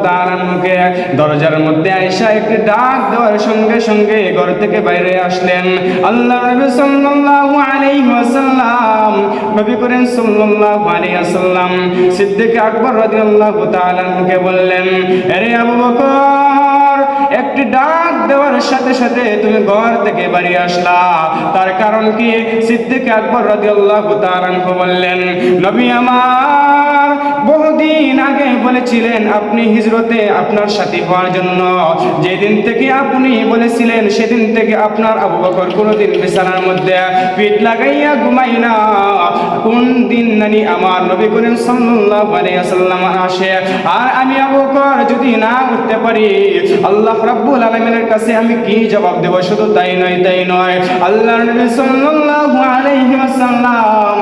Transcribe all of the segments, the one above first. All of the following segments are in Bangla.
তাআলা আনহুকে দরজার মধ্যে আয়েশা একটি ডাক দেওয়ার সঙ্গে সঙ্গে ঘর থেকে বাইরে আসলেন। আল্লাহর নবী সাল্লাল্লাহু আলাইহি ওয়াসাল্লাম, নবী করিম সাল্লাল্লাহু আলাইহি ওয়াসাল্লাম সিদ্দিক আকবর রাদিয়াল্লাহু তাআলা আনহুকে বললেন, আরে আবু বকর, একটি ডাক দেওয়ার সাথে সাথে তুমি ঘর থেকে বাড়ি আসলা, তার কারণ কি? সিদ্দিক আকবর রাদিয়াল্লাহু তাআলা আনহু বললেন, নবী আমার বহুদিন আগে বলেছিলেন আপনি হিজরতে আপনার সাথী হওয়ার জন্য। যেদিন থেকে আপনি বলেছিলেন সেদিন থেকে আপনার আবু বকর কোনোদিন বিছানার মধ্যে পিঠ লাগাইয়া ঘুমাই না। কোন দিন নানি আমার নবী করিম সাল্লাল্লাহু আলাইহি ওয়াসাল্লাম আসে আর আমি আবু বকর যদি না উঠতে পারি, আল্লাহ রাব্বুল আলামিনের কাছে আমি কি জবাব দেব? শুধু তাই নয়, আল্লাহর নবী সাল্লাল্লাহু আলাইহি ওয়াসাল্লাম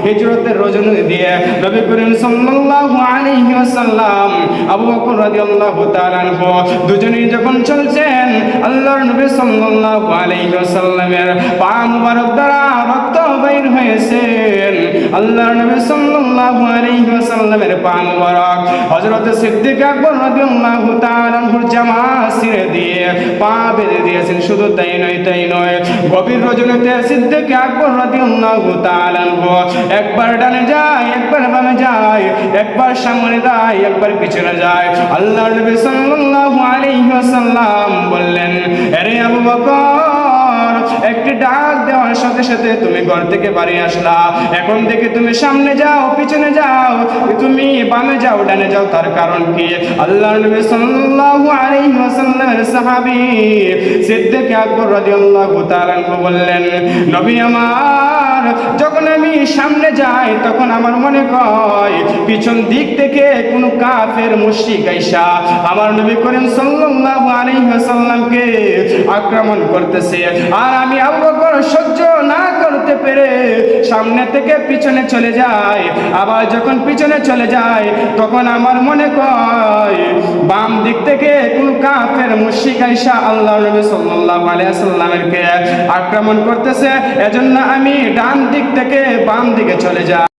হিজরতের রজনী দিয়ে নবী করিম সাল্লাল্লাহু আলাইহি ওয়াসাল্লাম আবু বকর রাদিয়াল্লাহু তাআলা আনহু দুজনেই যখন চলছেন, আল্লাহর নবী সাল্লাল্লাহু আলাইহি ওয়াসাল্লামের পা মুবারক দ্বারা রক্ত বের হয়েছেন। আল্লাহর নবী সাল্লাল্লাহু আলাইহি ওয়াসাল্লামের পা মুবারক হযরত সিদ্দিক আকবর রাদিয়াল্লাহু তাআলা আনহুর জামা ছিঁড়ে দিয়ে পা বেঁধে দিয়েছেন। শুধু তাই নয়, গভীর রজনীতে সিদ্দিক আকবর রাদিয়াল্লাহু তাআলা আনহু একবার ডানে যায়, একবার বামে যায়, একবার সামনে যায়, একবার পিছনে যায়। আল্লাহর নবী সাল্লাল্লাহু আলাইহি ওয়াসাল্লাম বললেন, আরে আবু বকর, একটি ডাক দেওয়ার সাথে সাথে তুমি ঘর থেকে বাড়ি আসলা, এখন থেকে তুমি সামনে যাও, পিছনে যাও, তুমি বামে যাও, ডানে যাও, তার কারণ কি? আল্লাহর নবী সাল্লাল্লাহু আলাইহি ওয়াসাল্লামের সাহাবী সিদ্দিক আকবর রাদিয়াল্লাহু তাআলা আনহু বললেন, নবী আমার, যখন আমি সামনে যাই তখন আমার মনে হয় পিছন দিক থেকে কোনো কাফের মুশরিক আইসা আমার নবী করিম সাল্লাল্লাহু আলাইহি ওয়াসাল্লামকে আক্রমণ করতেছে, আর আমি আবু বকর সহ্য না করতে পেরে সামনে থেকে পিছনে চলে যাই। আবার যখন পিছনে চলে যায় তখন আমার মনে হয় বাম দিক থেকে কোন কাফের মুশরিক আইসা আল্লাহর নবী সাল্লাল্লাহু আলাইহি ওয়াসাল্লামকে আক্রমণ করতেছে, এজন্য আমি ডান দিক থেকে বাম দিকে চলে যাই।